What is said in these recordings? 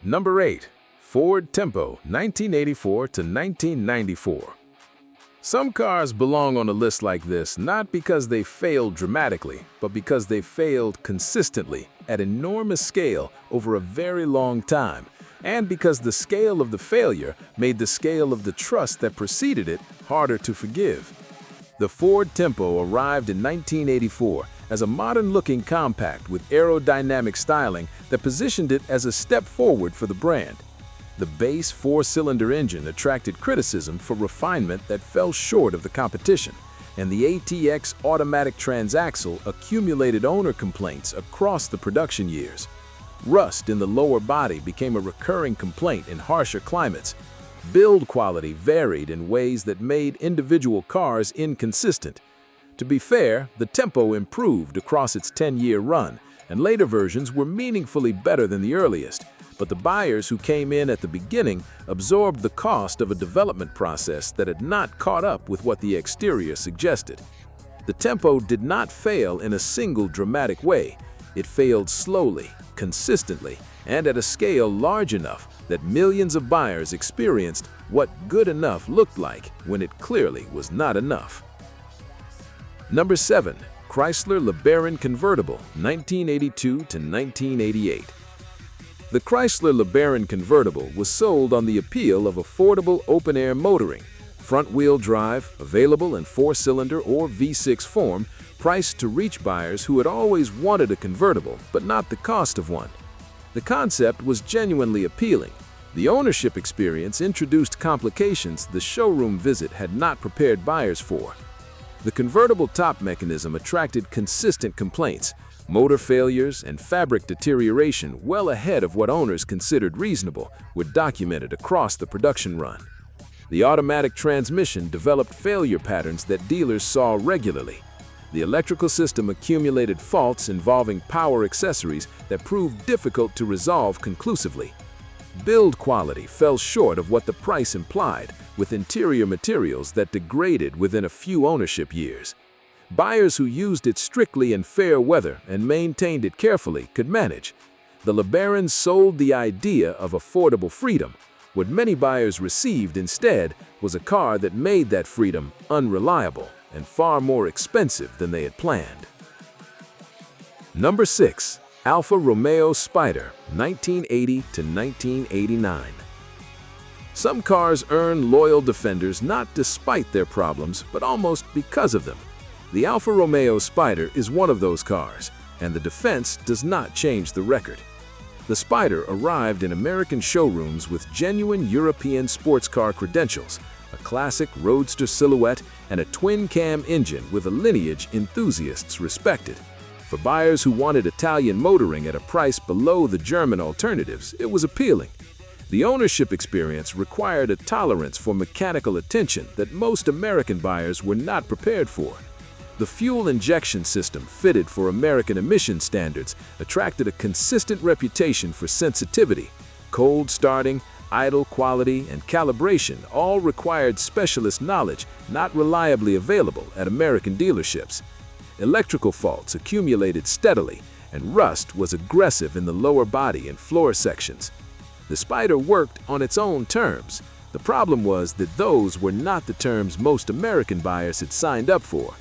Number 8. Ford Tempo, 1984 to 1994. Some cars belong on a list like this not because they failed dramatically, but because they failed consistently at enormous scale over a very long time, and because the scale of the failure made the scale of the trust that preceded it harder to forgive. The Ford Tempo arrived in 1984 as a modern-looking compact with aerodynamic styling that positioned it as a step forward for the brand. The base four-cylinder engine attracted criticism for refinement that fell short of the competition, and the ATX automatic transaxle accumulated owner complaints across the production years. Rust in the lower body became a recurring complaint in harsher climates. Build quality varied in ways that made individual cars inconsistent. To be fair, the Tempo improved across its 10-year run, and later versions were meaningfully better than the earliest, but the buyers who came in at the beginning absorbed the cost of a development process that had not caught up with what the exterior suggested. The Tempo did not fail in a single dramatic way. It failed slowly, consistently, and at a scale large enough that millions of buyers experienced what good enough looked like when it clearly was not enough. Number 7. Chrysler LeBaron Convertible, 1982 to 1988. The Chrysler LeBaron Convertible was sold on the appeal of affordable open-air motoring, front-wheel drive, available in four-cylinder or V6 form, priced to reach buyers who had always wanted a convertible but not the cost of one. The concept was genuinely appealing. The ownership experience introduced complications the showroom visit had not prepared buyers for. The convertible top mechanism attracted consistent complaints. Motor failures and fabric deterioration well ahead of what owners considered reasonable were documented across the production run. The automatic transmission developed failure patterns that dealers saw regularly. The electrical system accumulated faults involving power accessories that proved difficult to resolve conclusively. Build quality fell short of what the price implied, with interior materials that degraded within a few ownership years. Buyers who used it strictly in fair weather and maintained it carefully could manage. The LeBaron sold the idea of affordable freedom. What many buyers received instead was a car that made that freedom unreliable and far more expensive than they had planned. Number 6. Alfa Romeo Spider, 1980 to 1989. Some cars earn loyal defenders not despite their problems, but almost because of them. The Alfa Romeo Spider is one of those cars, and the defense does not change the record. The Spider arrived in American showrooms with genuine European sports car credentials, a classic roadster silhouette, and a twin-cam engine with a lineage enthusiasts respected. For buyers who wanted Italian motoring at a price below the German alternatives, it was appealing. The ownership experience required a tolerance for mechanical attention that most American buyers were not prepared for. The fuel injection system, fitted for American emission standards, attracted a consistent reputation for sensitivity. Cold starting, idle quality, and calibration all required specialist knowledge not reliably available at American dealerships. Electrical faults accumulated steadily, and rust was aggressive in the lower body and floor sections. The Spider worked on its own terms. The problem was that those were not the terms most American buyers had signed up for.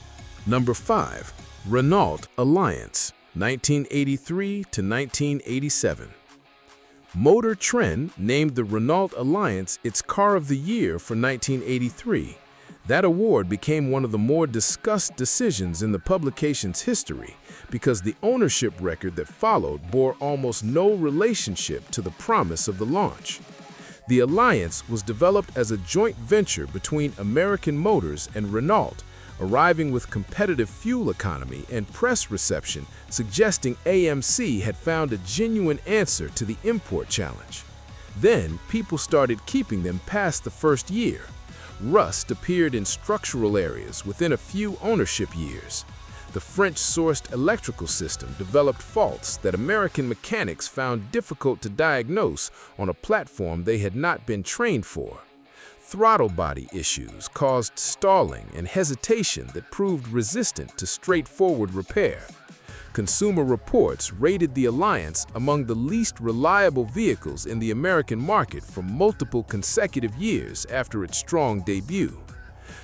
Number 5. Renault Alliance, 1983 to 1987. Motor Trend named the Renault Alliance its Car of the Year for 1983. That award became one of the more discussed decisions in the publication's history because the ownership record that followed bore almost no relationship to the promise of the launch. The Alliance was developed as a joint venture between American Motors and Renault, arriving with competitive fuel economy and press reception suggesting AMC had found a genuine answer to the import challenge. Then, people started keeping them past the first year. Rust appeared in structural areas within a few ownership years. The French-sourced electrical system developed faults that American mechanics found difficult to diagnose on a platform they had not been trained for. Throttle body issues caused stalling and hesitation that proved resistant to straightforward repair. Consumer Reports rated the Alliance among the least reliable vehicles in the American market for multiple consecutive years after its strong debut.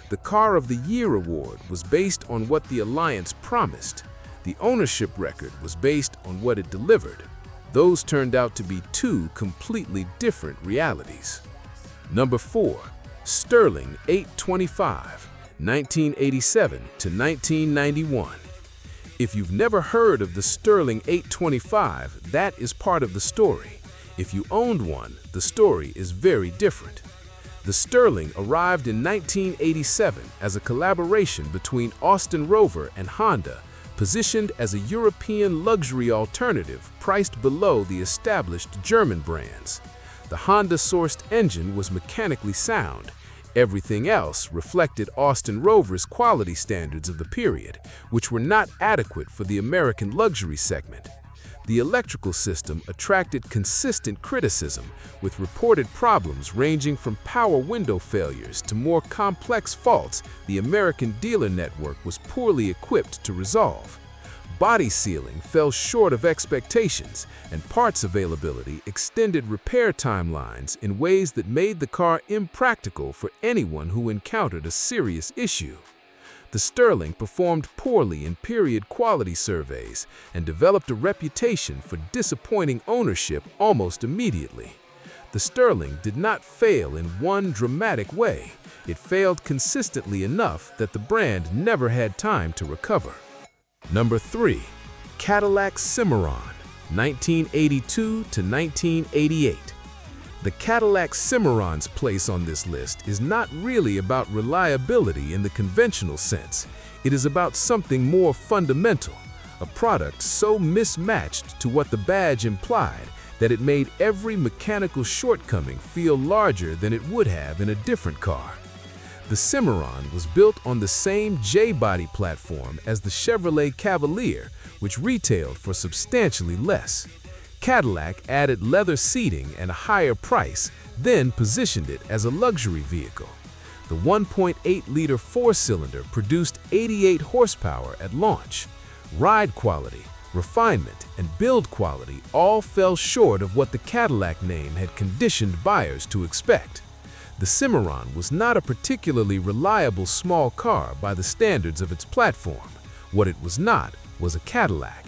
The Car of the Year award was based on what the Alliance promised. The ownership record was based on what it delivered. Those turned out to be two completely different realities. Number 4. Sterling 825, 1987 to 1991. If you've never heard of the Sterling 825, that is part of the story. If you owned one, the story is very different. The Sterling arrived in 1987 as a collaboration between Austin Rover and Honda, positioned as a European luxury alternative priced below the established German brands. The Honda-sourced engine was mechanically sound. Everything else reflected Austin Rover's quality standards of the period, which were not adequate for the American luxury segment. The electrical system attracted consistent criticism, with reported problems ranging from power window failures to more complex faults the American dealer network was poorly equipped to resolve. Body sealing fell short of expectations, and parts availability extended repair timelines in ways that made the car impractical for anyone who encountered a serious issue. The Sterling performed poorly in period quality surveys and developed a reputation for disappointing ownership almost immediately. The Sterling did not fail in one dramatic way. It failed consistently enough that the brand never had time to recover. Number 3. Cadillac Cimarron, 1982 to 1988. The Cadillac Cimarron's place on this list is not really about reliability in the conventional sense. It is about something more fundamental, a product so mismatched to what the badge implied that it made every mechanical shortcoming feel larger than it would have in a different car. The Cimarron was built on the same J-body platform as the Chevrolet Cavalier, which retailed for substantially less. Cadillac added leather seating and a higher price, then positioned it as a luxury vehicle. The 1.8-liter four-cylinder produced 88 horsepower at launch. Ride quality, refinement, and build quality all fell short of what the Cadillac name had conditioned buyers to expect. The Cimarron was not a particularly reliable small car by the standards of its platform. What it was not was a Cadillac.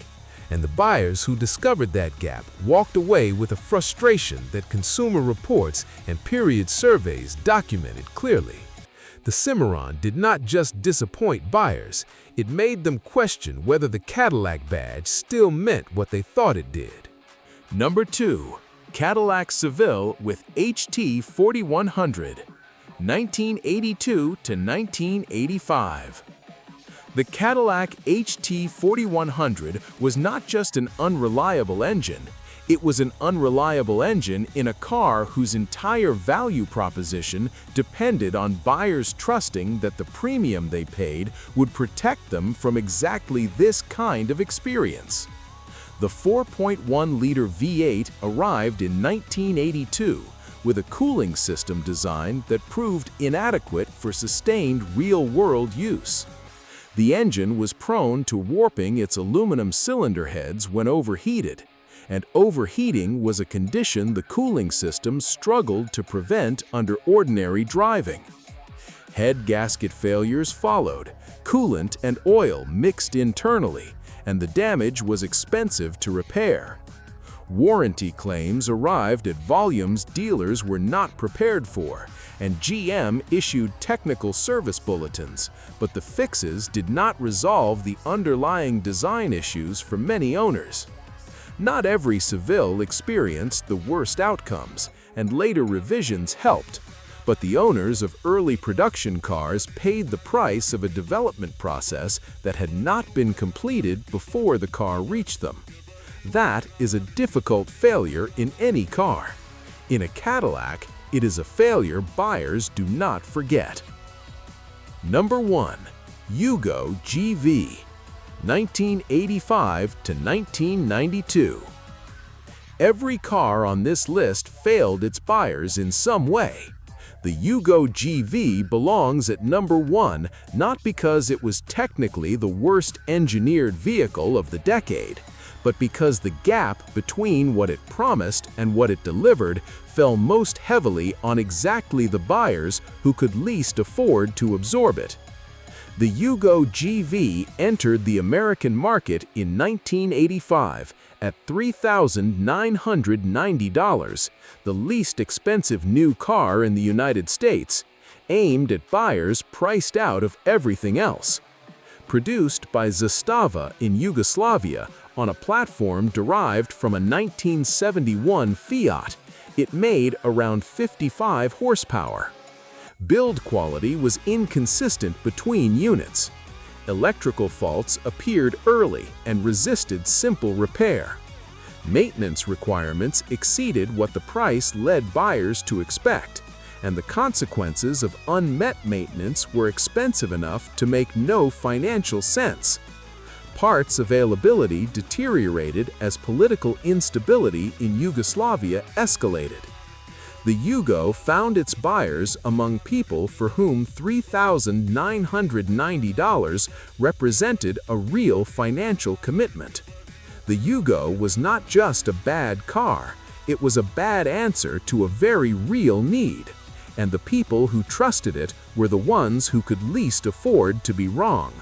And the buyers who discovered that gap walked away with a frustration that Consumer Reports and period surveys documented clearly. The Cimarron did not just disappoint buyers, it made them question whether the Cadillac badge still meant what they thought it did. Number 2. Cadillac Seville with HT 4100, 1982 to 1985. The Cadillac HT 4100 was not just an unreliable engine, it was an unreliable engine in a car whose entire value proposition depended on buyers trusting that the premium they paid would protect them from exactly this kind of experience. The 4.1-liter V8 arrived in 1982 with a cooling system design that proved inadequate for sustained real-world use. The engine was prone to warping its aluminum cylinder heads when overheated, and overheating was a condition the cooling system struggled to prevent under ordinary driving. Head gasket failures followed, coolant and oil mixed internally, and the damage was expensive to repair. Warranty claims arrived at volumes dealers were not prepared for, and GM issued technical service bulletins, but the fixes did not resolve the underlying design issues for many owners. Not every Seville experienced the worst outcomes, and later revisions helped, but the owners of early production cars paid the price of a development process that had not been completed before the car reached them. That is a difficult failure in any car. In a Cadillac, it is a failure buyers do not forget. Number 1. Yugo GV, 1985 to 1992. Every car on this list failed its buyers in some way. The Yugo GV belongs at number 1 not because it was technically the worst engineered vehicle of the decade, but because the gap between what it promised and what it delivered fell most heavily on exactly the buyers who could least afford to absorb it. The Yugo GV entered the American market in 1985 at $3,990, the least expensive new car in the United States, aimed at buyers priced out of everything else. Produced by Zastava in Yugoslavia on a platform derived from a 1971 Fiat, it made around 55 horsepower. Build quality was inconsistent between units. Electrical faults appeared early and resisted simple repair. Maintenance requirements exceeded what the price led buyers to expect, and the consequences of unmet maintenance were expensive enough to make no financial sense. Parts availability deteriorated as political instability in Yugoslavia escalated. The Yugo found its buyers among people for whom $3,990 represented a real financial commitment. The Yugo was not just a bad car, it was a bad answer to a very real need, and the people who trusted it were the ones who could least afford to be wrong.